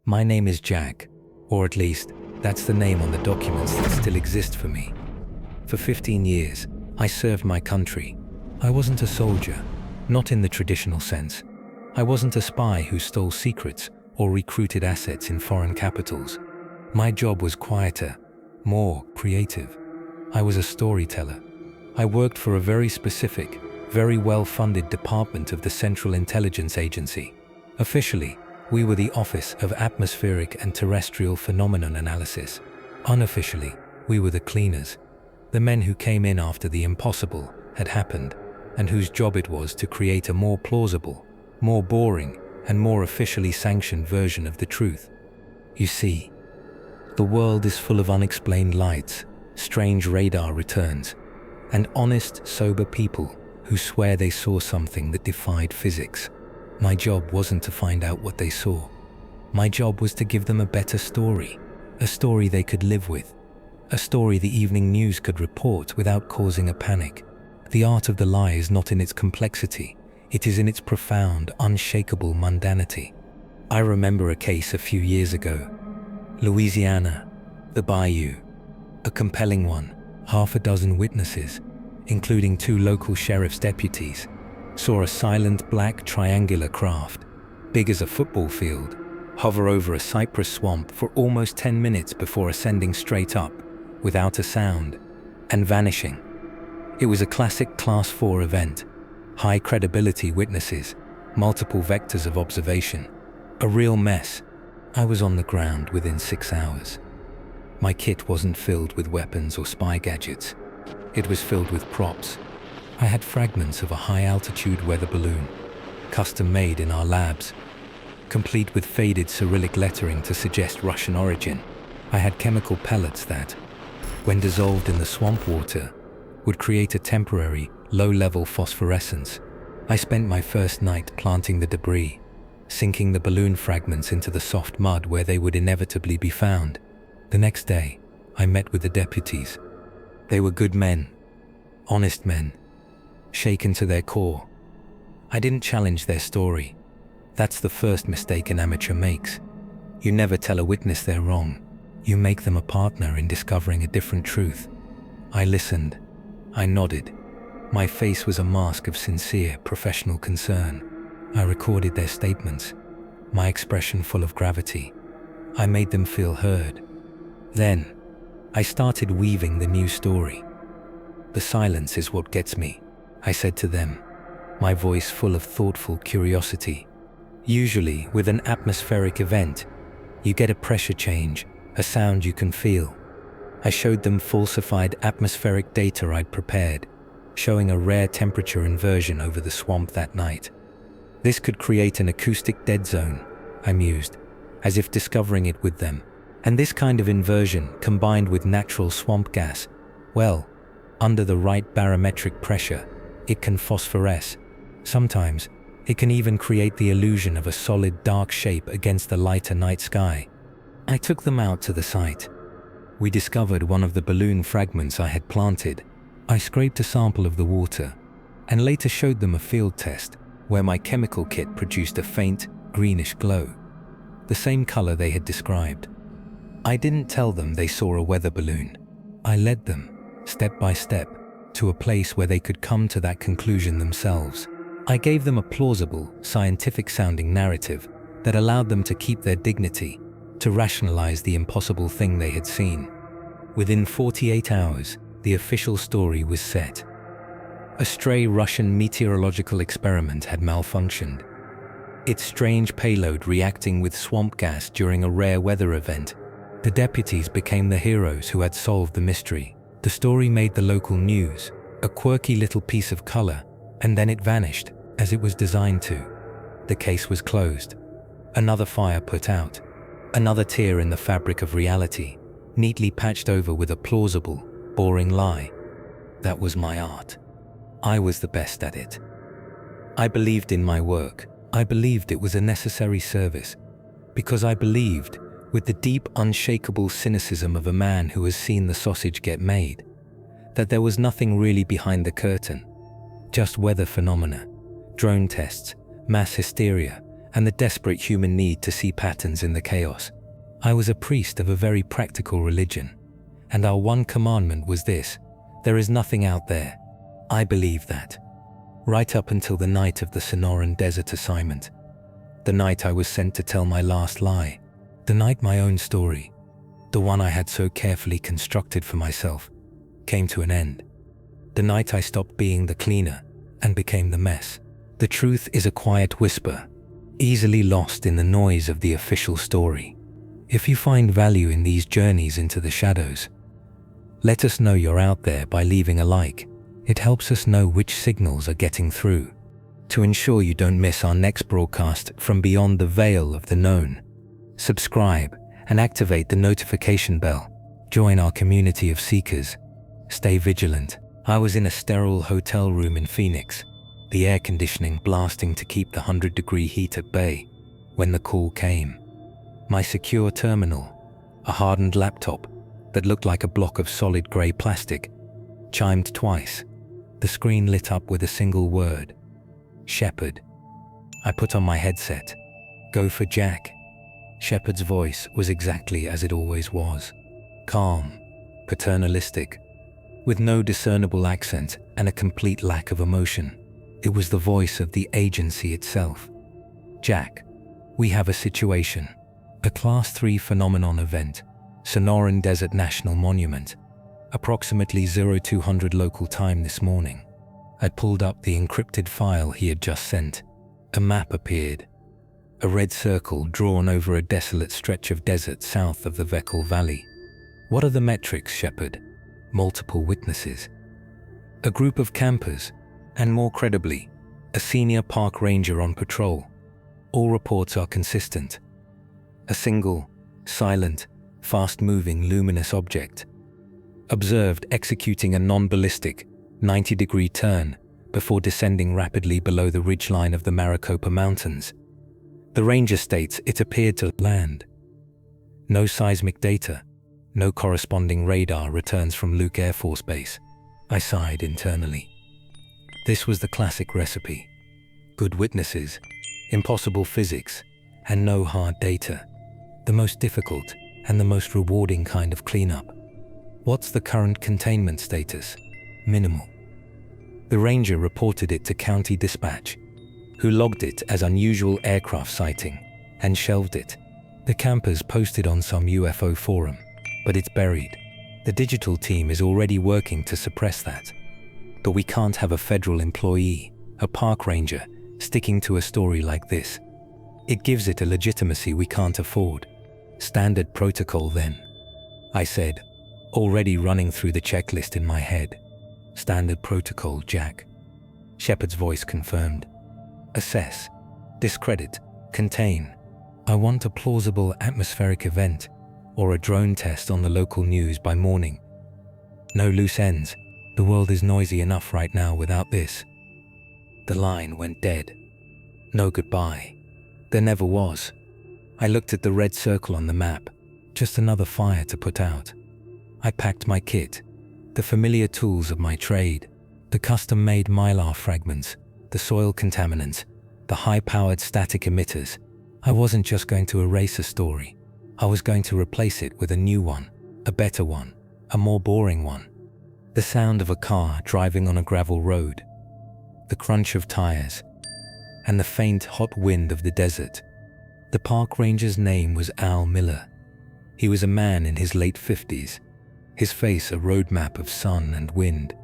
My name is Jack, or at least, that's the name on the documents that still exist for me. For 15 years, I served my country. I wasn't a soldier, not in the traditional sense. I wasn't a spy who stole secrets or recruited assets in foreign capitals. My job was quieter, more creative. I was a storyteller. I worked for a very specific, very well-funded department of the Central Intelligence Agency. Officially, we were the Office of Atmospheric and Terrestrial Phenomenon Analysis. Unofficially, we were the cleaners, the men who came in after the impossible had happened, and whose job it was to create a more plausible, more boring, and more officially sanctioned version of the truth. You see, the world is full of unexplained lights, strange radar returns, and honest, sober people who swear they saw something that defied physics. My job wasn't to find out what they saw. My job was to give them a better story, a story they could live with, a story the evening news could report without causing a panic. The art of the lie is not in its complexity, it is in its profound, unshakable mundanity. I remember a case a few years ago. Louisiana, the Bayou, a compelling one. Half a dozen witnesses, including 2 local sheriff's deputies, saw a silent black triangular craft, big as a football field, hover over a cypress swamp for almost 10 minutes before ascending straight up, without a sound, and vanishing. It was a classic Class 4 event, high credibility witnesses, multiple vectors of observation, a real mess. I was on the ground within 6 hours. My kit wasn't filled with weapons or spy gadgets. It was filled with props. I had fragments of a high-altitude weather balloon, custom-made in our labs, complete with faded Cyrillic lettering to suggest Russian origin. I had chemical pellets that, when dissolved in the swamp water, would create a temporary, low-level phosphorescence. I spent my first night planting the debris, sinking the balloon fragments into the soft mud where they would inevitably be found. The next day, I met with the deputies. They were good men, honest men, shaken to their core. I didn't challenge their story. That's the first mistake an amateur makes. You never tell a witness they're wrong. You make them a partner in discovering a different truth. I listened. I nodded. My face was a mask of sincere, professional concern. I recorded their statements, my expression full of gravity. I made them feel heard. Then, I started weaving the new story. "The silence is what gets me," I said to them, my voice full of thoughtful curiosity. Usually, with an atmospheric event, you get a pressure change, a sound you can feel. I showed them falsified atmospheric data I'd prepared, showing a rare temperature inversion over the swamp that night. This could create an acoustic dead zone, I mused, as if discovering it with them. And this kind of inversion, combined with natural swamp gas, well, under the right barometric pressure, it can phosphoresce. Sometimes, it can even create the illusion of a solid dark shape against the lighter night sky. I took them out to the site. We discovered one of the balloon fragments I had planted. I scraped a sample of the water, and later showed them a field test where my chemical kit produced a faint, greenish glow, the same color they had described. I didn't tell them they saw a weather balloon. I led them, step by step, to a place where they could come to that conclusion themselves. I gave them a plausible, scientific-sounding narrative that allowed them to keep their dignity, to rationalize the impossible thing they had seen. Within 48 hours, the official story was set. A stray Russian meteorological experiment had malfunctioned, its strange payload reacting with swamp gas during a rare weather event. The deputies became the heroes who had solved the mystery. The story made the local news, a quirky little piece of color, and then it vanished, as it was designed to. The case was closed. Another fire put out. Another tear in the fabric of reality, neatly patched over with a plausible, boring lie. That was my art. I was the best at it. I believed in my work. I believed it was a necessary service, because I believed, with the deep, unshakable cynicism of a man who has seen the sausage get made, that there was nothing really behind the curtain, just weather phenomena, drone tests, mass hysteria, and the desperate human need to see patterns in the chaos. I was a priest of a very practical religion, and our one commandment was this: there is nothing out there. I believed that. Right up until the night of the Sonoran Desert assignment. The night I was sent to tell my last lie. The night my own story, the one I had so carefully constructed for myself, came to an end. The night I stopped being the cleaner and became the mess. The truth is a quiet whisper, easily lost in the noise of the official story. If you find value in these journeys into the shadows, let us know you're out there by leaving a like. It helps us know which signals are getting through. To ensure you don't miss our next broadcast from beyond the veil of the known, subscribe and activate the notification bell. Join our community of seekers. Stay vigilant. I was in a sterile hotel room in Phoenix, the air conditioning blasting to keep the 100-degree heat at bay, when the call came. My secure terminal, a hardened laptop that looked like a block of solid grey plastic, chimed twice. The screen lit up with a single word: Shepard. I put on my headset. Go for Jack. Shepard's voice was exactly as it always was. Calm, paternalistic, with no discernible accent and a complete lack of emotion. It was the voice of the agency itself. Jack, we have a situation. A Class 3 phenomenon event, Sonoran Desert National Monument, approximately 0200 local time this morning. I'd pulled up the encrypted file he had just sent. A map appeared. A red circle drawn over a desolate stretch of desert south of the Vekel Valley. What are the metrics, Shepard? Multiple witnesses. A group of campers, and more credibly, a senior park ranger on patrol. All reports are consistent. A single, silent, fast-moving luminous object, observed executing a non-ballistic 90-degree turn before descending rapidly below the ridgeline of the Maricopa Mountains. The ranger states it appeared to land. No seismic data, no corresponding radar returns from Luke Air Force Base. I sighed internally. This was the classic recipe. Good witnesses, impossible physics, and no hard data. The most difficult and the most rewarding kind of cleanup. What's the current containment status? Minimal. The ranger reported it to County Dispatch, who logged it as unusual aircraft sighting and shelved it. The campers posted on some UFO forum, but it's buried. The digital team is already working to suppress that. But we can't have a federal employee, a park ranger, sticking to a story like this. It gives it a legitimacy we can't afford. Standard protocol then, I said, already running through the checklist in my head. Standard protocol, Jack. Shepard's voice confirmed. Assess, discredit, contain. I want a plausible atmospheric event or a drone test on the local news by morning. No loose ends. The world is noisy enough right now without this. The line went dead. No goodbye. There never was. I looked at the red circle on the map, just another fire to put out. I packed my kit, the familiar tools of my trade, the custom-made mylar fragments, the soil contaminants, the high-powered static emitters. I wasn't just going to erase a story. I was going to replace it with a new one, a better one, a more boring one. The sound of a car driving on a gravel road, the crunch of tires, and the faint, hot wind of the desert. The park ranger's name was Al Miller. He was a man in his late 50s, his face a roadmap of sun and wind,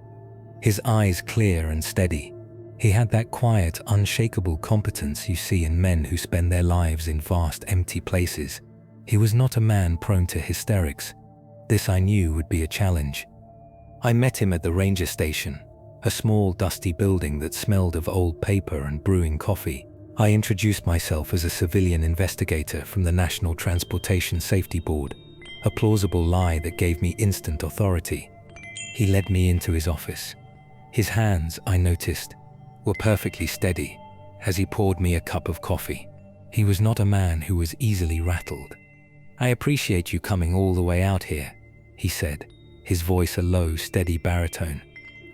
his eyes clear and steady. He had that quiet, unshakable competence you see in men who spend their lives in vast, empty places. He was not a man prone to hysterics. This I knew would be a challenge. I met him at the ranger station, a small, dusty building that smelled of old paper and brewing coffee. I introduced myself as a civilian investigator from the National Transportation Safety Board, a plausible lie that gave me instant authority. He led me into his office. His hands, I noticed, were perfectly steady as he poured me a cup of coffee. He was not a man who was easily rattled. "I appreciate you coming all the way out here," he said, his voice a low, steady baritone.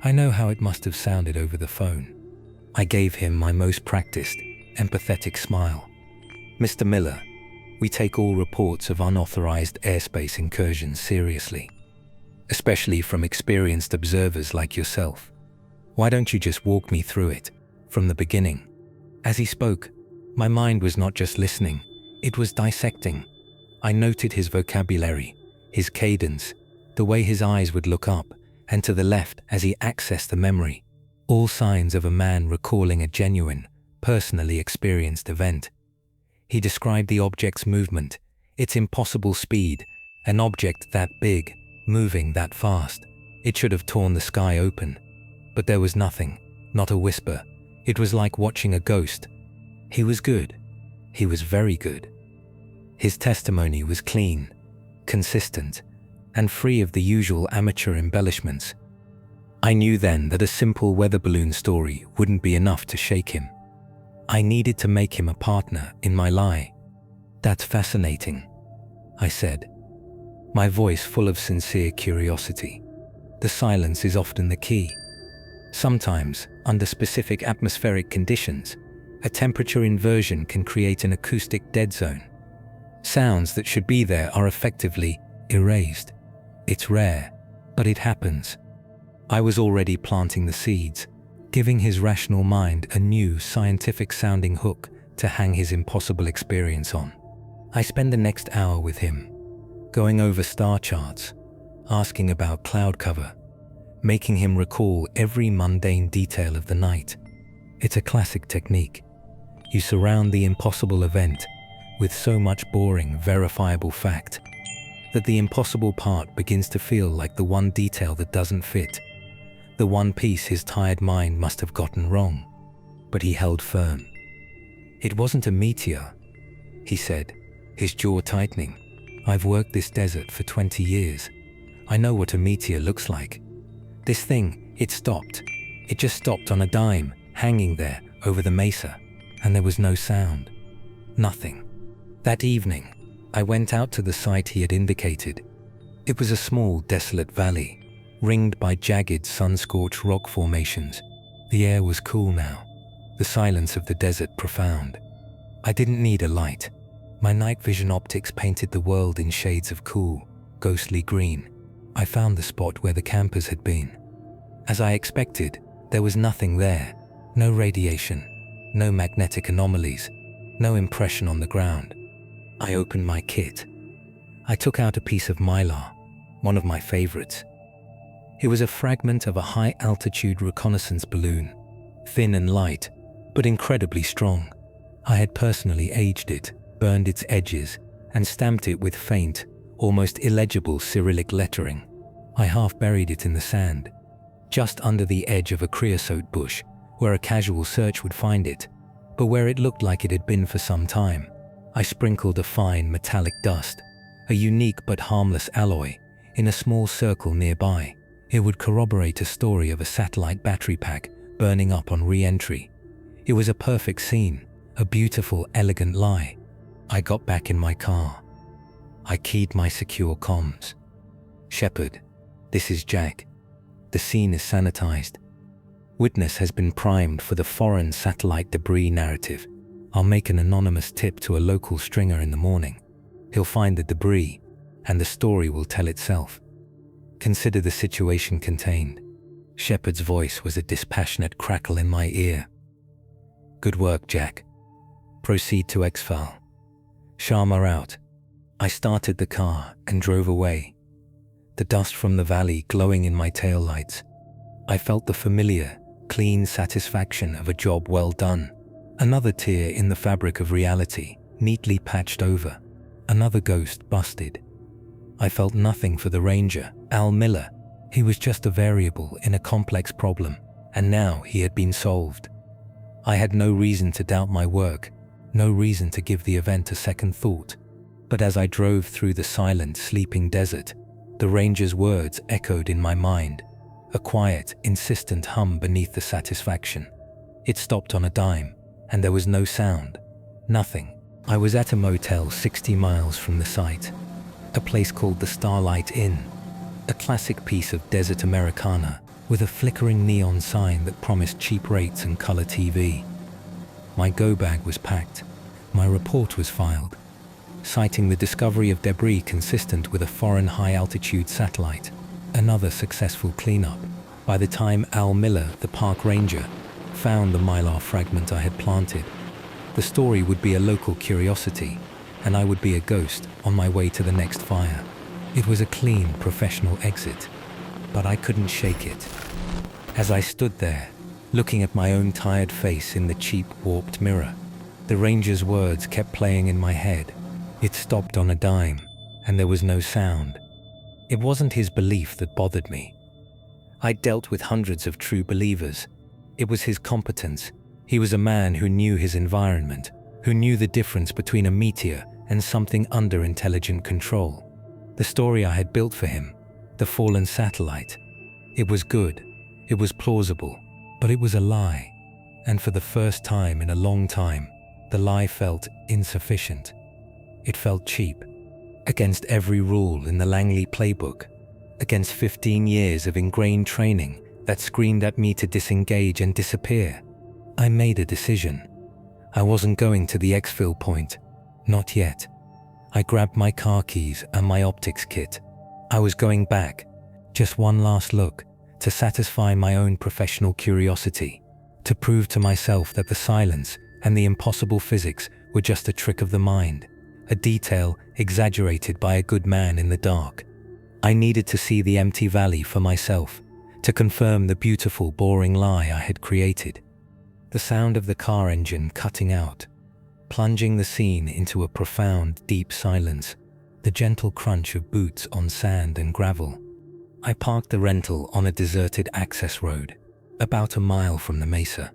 I know how it must have sounded over the phone. I gave him my most practiced, empathetic smile. Mr. Miller, we take all reports of unauthorized airspace incursions seriously, especially from experienced observers like yourself. Why don't you just walk me through it from the beginning?" As he spoke, my mind was not just listening, it was dissecting. I noted his vocabulary, his cadence, the way his eyes would look up and to the left as he accessed the memory, all signs of a man recalling a genuine, personally experienced event. He described the object's movement, its impossible speed, an object that big, moving that fast. It should have torn the sky open. But there was nothing, not a whisper. It was like watching a ghost. He was good. He was very good. His testimony was clean, consistent, and free of the usual amateur embellishments. I knew then that a simple weather balloon story wouldn't be enough to shake him. I needed to make him a partner in my lie. "That's fascinating," I said, my voice full of sincere curiosity. The silence is often the key. Sometimes, under specific atmospheric conditions, a temperature inversion can create an acoustic dead zone. Sounds that should be there are effectively erased. It's rare, but it happens. I was already planting the seeds, giving his rational mind a new scientific-sounding hook to hang his impossible experience on. I spent the next hour with him, going over star charts, asking about cloud cover, making him recall every mundane detail of the night. It's a classic technique. You surround the impossible event with so much boring, verifiable fact that the impossible part begins to feel like the one detail that doesn't fit, the one piece his tired mind must have gotten wrong. But he held firm. "It wasn't a meteor," he said, his jaw tightening. "I've worked this desert for 20 years. I know what a meteor looks like. This thing, it stopped. It just stopped on a dime, hanging there over the mesa, and there was no sound. Nothing." That evening, I went out to the site he had indicated. It was a small, desolate valley, ringed by jagged, sun-scorched rock formations. The air was cool now, the silence of the desert profound. I didn't need a light. My night vision optics painted the world in shades of cool, ghostly green. I found the spot where the campers had been. As I expected, there was nothing there. No radiation, no magnetic anomalies, no impression on the ground. I opened my kit. I took out a piece of mylar, one of my favorites. It was a fragment of a high-altitude reconnaissance balloon, thin and light, but incredibly strong. I had personally aged it, burned its edges, and stamped it with faint, almost illegible Cyrillic lettering. I half buried it in the sand, just under the edge of a creosote bush, where a casual search would find it, but where it looked like it had been for some time. I sprinkled a fine metallic dust, a unique but harmless alloy, in a small circle nearby. It would corroborate a story of a satellite battery pack burning up on re-entry. It was a perfect scene, a beautiful, elegant lie. I got back in my car. I keyed my secure comms. "Shepard, this is Jack. The scene is sanitized. Witness has been primed for the foreign satellite debris narrative. I'll make an anonymous tip to a local stringer in the morning. He'll find the debris, and the story will tell itself. Consider the situation contained." Shepard's voice was a dispassionate crackle in my ear. "Good work, Jack. Proceed to exfil. Sharma out." I started the car and drove away, the dust from the valley glowing in my taillights. I felt the familiar, clean satisfaction of a job well done. Another tear in the fabric of reality, neatly patched over. Another ghost busted. I felt nothing for the ranger, Al Miller. He was just a variable in a complex problem, and now he had been solved. I had no reason to doubt my work, no reason to give the event a second thought. But as I drove through the silent, sleeping desert, the ranger's words echoed in my mind, a quiet, insistent hum beneath the satisfaction. It stopped on a dime, and there was no sound, nothing. I was at a motel 60 miles from the site, a place called the Starlight Inn, a classic piece of desert Americana with a flickering neon sign that promised cheap rates and color TV. My go bag was packed, my report was filed, citing the discovery of debris consistent with a foreign high-altitude satellite. Another successful cleanup. By the time Al Miller, the park ranger, found the mylar fragment I had planted, the story would be a local curiosity, and I would be a ghost on my way to the next fire. It was a clean, professional exit, but I couldn't shake it. As I stood there, looking at my own tired face in the cheap, warped mirror, the ranger's words kept playing in my head. It stopped on a dime, and there was no sound. It wasn't his belief that bothered me. I'd dealt with hundreds of true believers. It was his competence. He was a man who knew his environment, who knew the difference between a meteor and something under intelligent control. The story I had built for him, the fallen satellite, it was good, it was plausible, but it was a lie. And for the first time in a long time, the lie felt insufficient. It felt cheap, against every rule in the Langley playbook, against 15 years of ingrained training that screamed at me to disengage and disappear. I made a decision. I wasn't going to the exfil point, not yet. I grabbed my car keys and my optics kit. I was going back, just one last look, to satisfy my own professional curiosity, to prove to myself that the silence and the impossible physics were just a trick of the mind, a detail exaggerated by a good man in the dark. I needed to see the empty valley for myself, to confirm the beautiful, boring lie I had created. The sound of the car engine cutting out, plunging the scene into a profound, deep silence, the gentle crunch of boots on sand and gravel. I parked the rental on a deserted access road, about a mile from the mesa.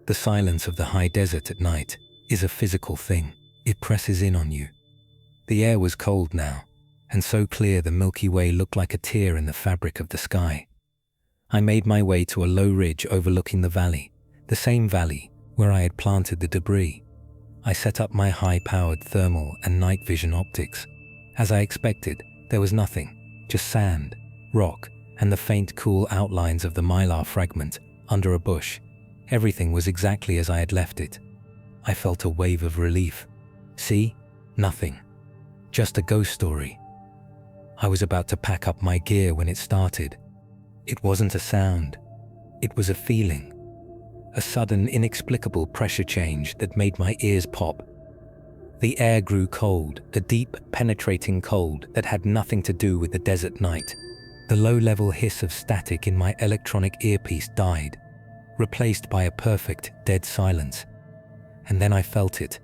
The silence of the high desert at night is a physical thing. It presses in on you. The air was cold now, and so clear the Milky Way looked like a tear in the fabric of the sky. I made my way to a low ridge overlooking the valley, the same valley where I had planted the debris. I set up my high-powered thermal and night vision optics. As I expected, there was nothing, just sand, rock, and the faint, cool outlines of the mylar fragment under a bush. Everything was exactly as I had left it. I felt a wave of relief. See? Nothing. Just a ghost story. I was about to pack up my gear when it started. It wasn't a sound. It was a feeling. A sudden, inexplicable pressure change that made my ears pop. The air grew cold, a deep, penetrating cold that had nothing to do with the desert night. The low-level hiss of static in my electronic earpiece died, replaced by a perfect, dead silence. And then I felt it,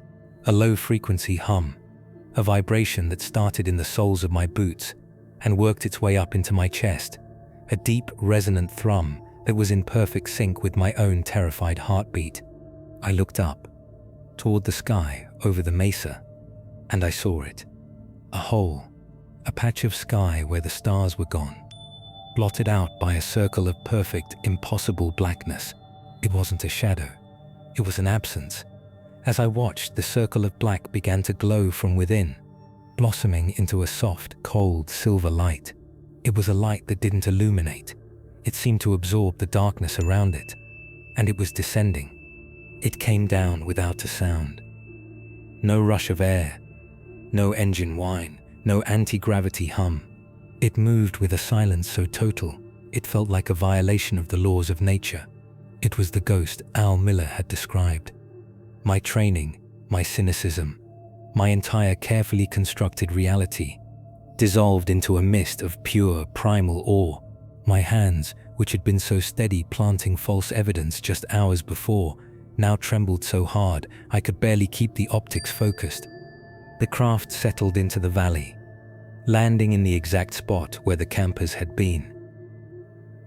a low-frequency hum, a vibration that started in the soles of my boots and worked its way up into my chest, a deep, resonant thrum that was in perfect sync with my own terrified heartbeat. I looked up, toward the sky over the mesa, and I saw it. A hole, a patch of sky where the stars were gone, blotted out by a circle of perfect, impossible blackness. It wasn't a shadow, it was an absence. As I watched, the circle of black began to glow from within, blossoming into a soft, cold, silver light. It was a light that didn't illuminate. It seemed to absorb the darkness around it, and it was descending. It came down without a sound. No rush of air, no engine whine, no anti-gravity hum. It moved with a silence so total, it felt like a violation of the laws of nature. It was the ghost Al Miller had described. My training, my cynicism, my entire carefully constructed reality, dissolved into a mist of pure, primal awe. My hands, which had been so steady planting false evidence just hours before, now trembled so hard I could barely keep the optics focused. The craft settled into the valley, landing in the exact spot where the campers had been.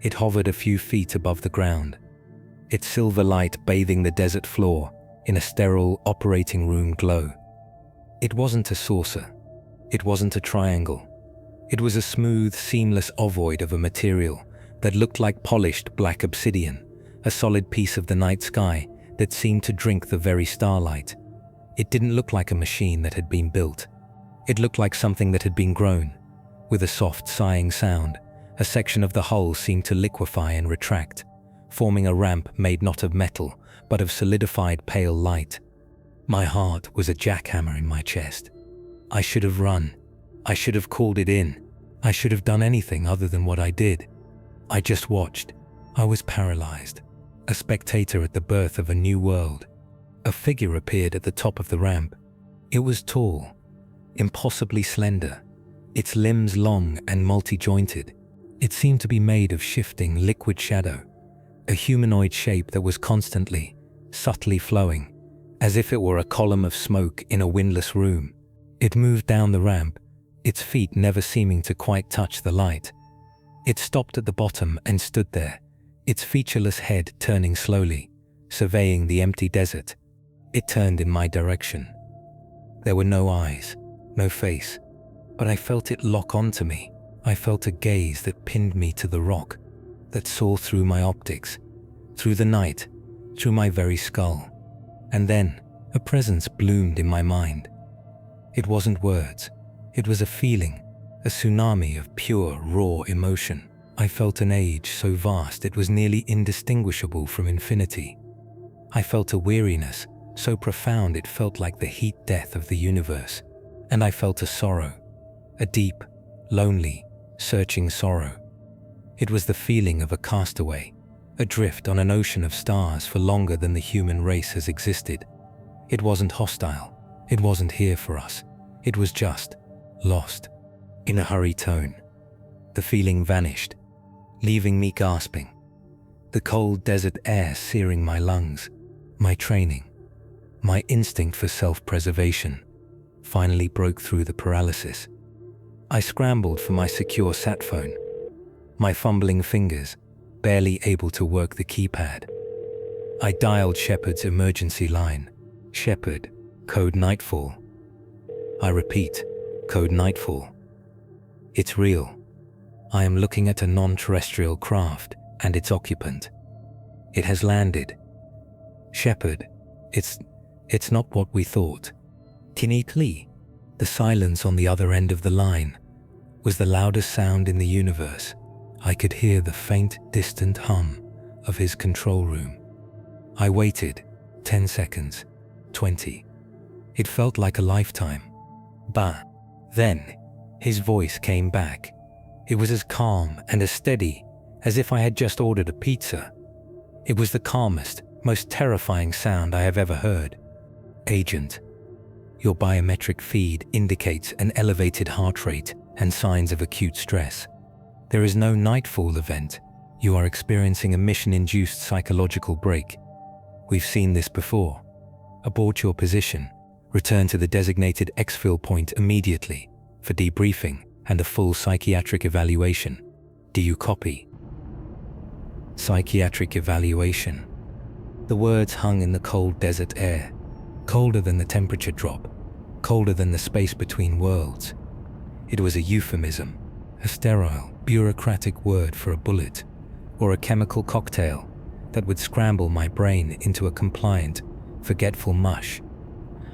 It hovered a few feet above the ground, its silver light bathing the desert floor in a sterile operating room glow. It wasn't a saucer. It wasn't a triangle. It was a smooth, seamless ovoid of a material that looked like polished black obsidian, a solid piece of the night sky that seemed to drink the very starlight. It didn't look like a machine that had been built. It looked like something that had been grown. With a soft, sighing sound, a section of the hull seemed to liquefy and retract, forming a ramp made not of metal, but of solidified pale light. My heart was a jackhammer in my chest. I should have run. I should have called it in. I should have done anything other than what I did. I just watched. I was paralyzed, a spectator at the birth of a new world. A figure appeared at the top of the ramp. It was tall, impossibly slender, its limbs long and multi-jointed. It seemed to be made of shifting liquid shadow, a humanoid shape that was constantly, subtly flowing, as if it were a column of smoke in a windless room. It moved down the ramp, its feet never seeming to quite touch the light. It stopped at the bottom and stood there, its featureless head turning slowly, surveying the empty desert. It turned in my direction. There were no eyes, no face, but I felt it lock onto me. I felt a gaze that pinned me to the rock, that saw through my optics, through the night, through my very skull. And then, a presence bloomed in my mind. It wasn't words. It was a feeling, a tsunami of pure, raw emotion. I felt an age so vast it was nearly indistinguishable from infinity. I felt a weariness so profound it felt like the heat death of the universe. And I felt a sorrow, a deep, lonely, searching sorrow. It was the feeling of a castaway, adrift on an ocean of stars for longer than the human race has existed. It wasn't hostile. It wasn't here for us. It was just lost. In a hurried tone, the feeling vanished, leaving me gasping. The cold desert air searing my lungs. My training, my instinct for self-preservation, finally broke through the paralysis. I scrambled for my secure sat phone, my fumbling fingers barely able to work the keypad. I dialed Shepard's emergency line. Shepard, code Nightfall. I repeat, code Nightfall. It's real. I am looking at a non-terrestrial craft and its occupant. It has landed. Shepard, it's not what we thought. Tinitli, the silence on the other end of the line, was the loudest sound in the universe. I could hear the faint, distant hum of his control room. I waited, 10 seconds, 20. It felt like a lifetime. But then, his voice came back. It was as calm and as steady as if I had just ordered a pizza. It was the calmest, most terrifying sound I have ever heard. Agent, your biometric feed indicates an elevated heart rate and signs of acute stress. There is no nightfall event. You are experiencing a mission-induced psychological break. We've seen this before. Abort your position. Return to the designated exfil point immediately for debriefing and a full psychiatric evaluation. Do you copy? Psychiatric evaluation. The words hung in the cold desert air, colder than the temperature drop, colder than the space between worlds. It was a euphemism, a sterile, bureaucratic word for a bullet or a chemical cocktail that would scramble my brain into a compliant, forgetful mush.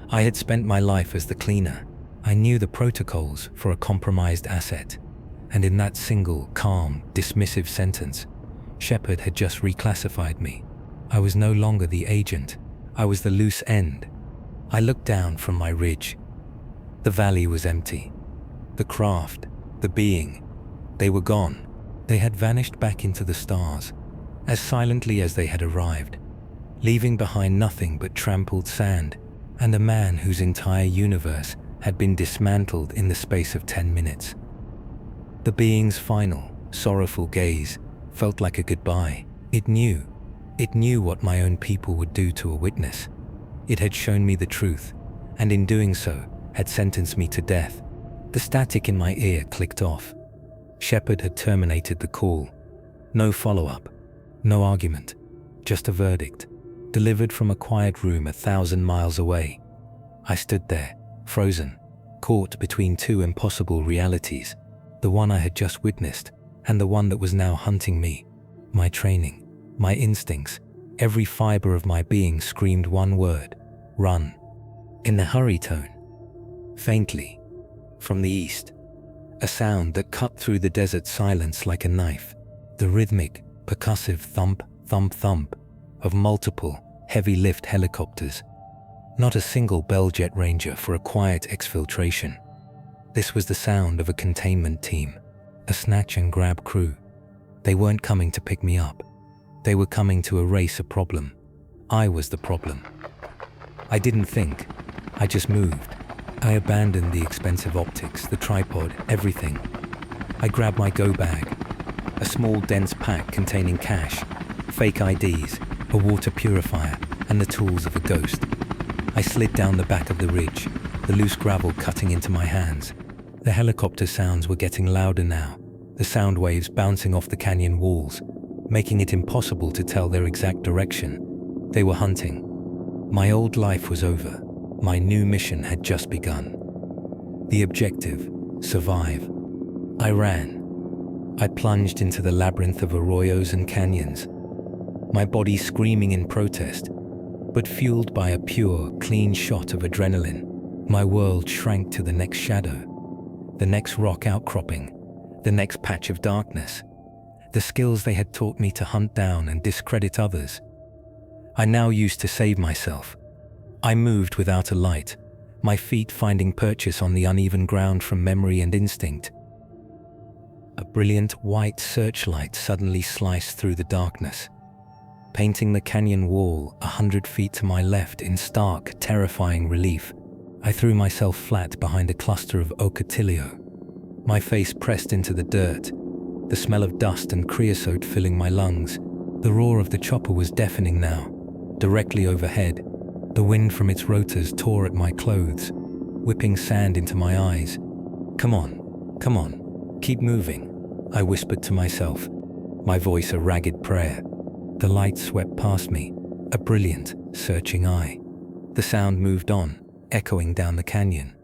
I had spent my life as the cleaner. I knew the protocols for a compromised asset, and in that single, calm, dismissive sentence, Shepard had just reclassified me. I was no longer the agent. I was the loose end. I looked down from my ridge. The valley was empty. The craft, the being, they were gone. They had vanished back into the stars, as silently as they had arrived, leaving behind nothing but trampled sand and a man whose entire universe had been dismantled in the space of 10 minutes. The being's final, sorrowful gaze felt like a goodbye. It knew what my own people would do to a witness. It had shown me the truth, and in doing so, had sentenced me to death. The static in my ear clicked off. Shepard had terminated the call. No follow-up, no argument, just a verdict, delivered from a quiet room 1,000 miles away. I stood there, frozen, caught between two impossible realities, the one I had just witnessed and the one that was now hunting me. My training, my instincts, every fiber of my being screamed one word: run. In the hurry tone, faintly, from the east, a sound that cut through the desert silence like a knife, the rhythmic, percussive thump, thump, thump of multiple, heavy-lift helicopters. Not a single Belljet Ranger for a quiet exfiltration. This was the sound of a containment team, a snatch and grab crew. They weren't coming to pick me up. They were coming to erase a problem. I was the problem. I didn't think. I just moved. I abandoned the expensive optics, the tripod, everything. I grabbed my go bag, a small dense pack containing cash, fake IDs, a water purifier, and the tools of a ghost. I slid down the back of the ridge, the loose gravel cutting into my hands. The helicopter sounds were getting louder now, the sound waves bouncing off the canyon walls, making it impossible to tell their exact direction. They were hunting. My old life was over. My new mission had just begun. The objective: survive. I ran. I plunged into the labyrinth of arroyos and canyons, my body screaming in protest, but fueled by a pure, clean shot of adrenaline. My world shrank to the next shadow, the next rock outcropping, the next patch of darkness. The skills they had taught me to hunt down and discredit others, I now used to save myself. I moved without a light, my feet finding purchase on the uneven ground from memory and instinct. A brilliant white searchlight suddenly sliced through the darkness, painting the canyon wall 100 feet to my left in stark, terrifying relief. I threw myself flat behind a cluster of ocotillo, my face pressed into the dirt, the smell of dust and creosote filling my lungs. The roar of the chopper was deafening now. Directly overhead, the wind from its rotors tore at my clothes, whipping sand into my eyes. Come on, keep moving, I whispered to myself, my voice a ragged prayer. The light swept past me, a brilliant, searching eye. The sound moved on, echoing down the canyon.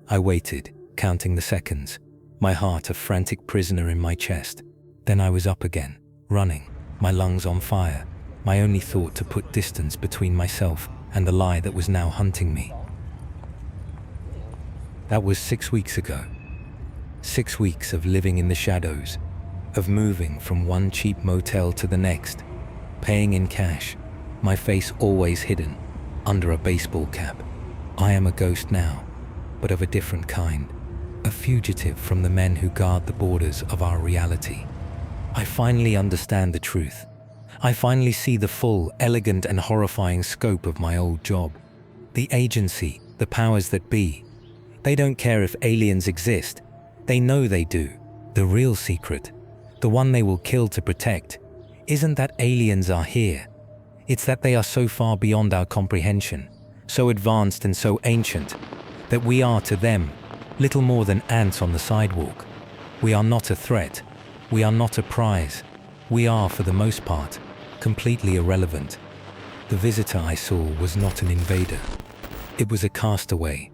I waited, counting the seconds, my heart a frantic prisoner in my chest. Then I was up again, running, my lungs on fire, my only thought to put distance between myself and the lie that was now hunting me. That was 6 weeks ago. 6 weeks of living in the shadows, of moving from one cheap motel to the next, paying in cash, my face always hidden under a baseball cap. I am a ghost now, but of a different kind, a fugitive from the men who guard the borders of our reality. I finally understand the truth. I finally see the full, elegant and horrifying scope of my old job. The agency, the powers that be. They don't care if aliens exist. They know they do. The real secret, the one they will kill to protect, isn't that aliens are here. It's that they are so far beyond our comprehension, so advanced and so ancient, that we are to them little more than ants on the sidewalk. We are not a threat. We are not a prize. We are, for the most part, completely irrelevant. The visitor I saw was not an invader. It was a castaway,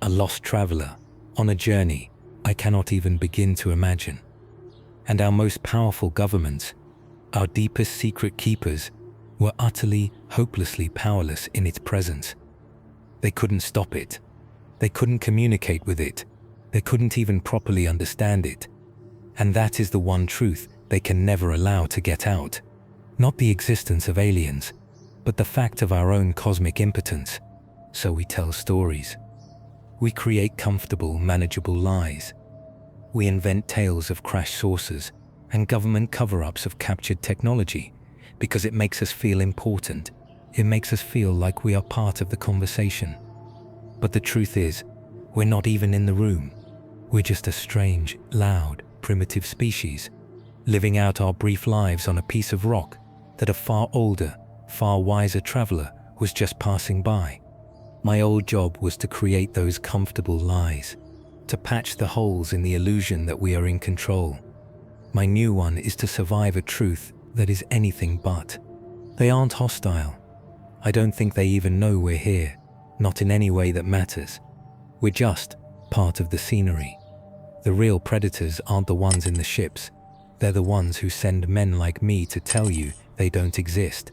a lost traveler, on a journey I cannot even begin to imagine. And our most powerful governments, our deepest secret keepers, were utterly, hopelessly powerless in its presence. They couldn't stop it. They couldn't communicate with it. They couldn't even properly understand it. And that is the one truth they can never allow to get out. Not the existence of aliens, but the fact of our own cosmic impotence. So we tell stories. We create comfortable, manageable lies. We invent tales of crash saucers and government cover-ups of captured technology because it makes us feel important. It makes us feel like we are part of the conversation. But the truth is, we're not even in the room. We're just a strange, loud, primitive species, living out our brief lives on a piece of rock that a far older, far wiser traveler was just passing by. My old job was to create those comfortable lies, to patch the holes in the illusion that we are in control. My new one is to survive a truth that is anything but. They aren't hostile. I don't think they even know we're here, not in any way that matters. We're just part of the scenery. The real predators aren't the ones in the ships. They're the ones who send men like me to tell you they don't exist.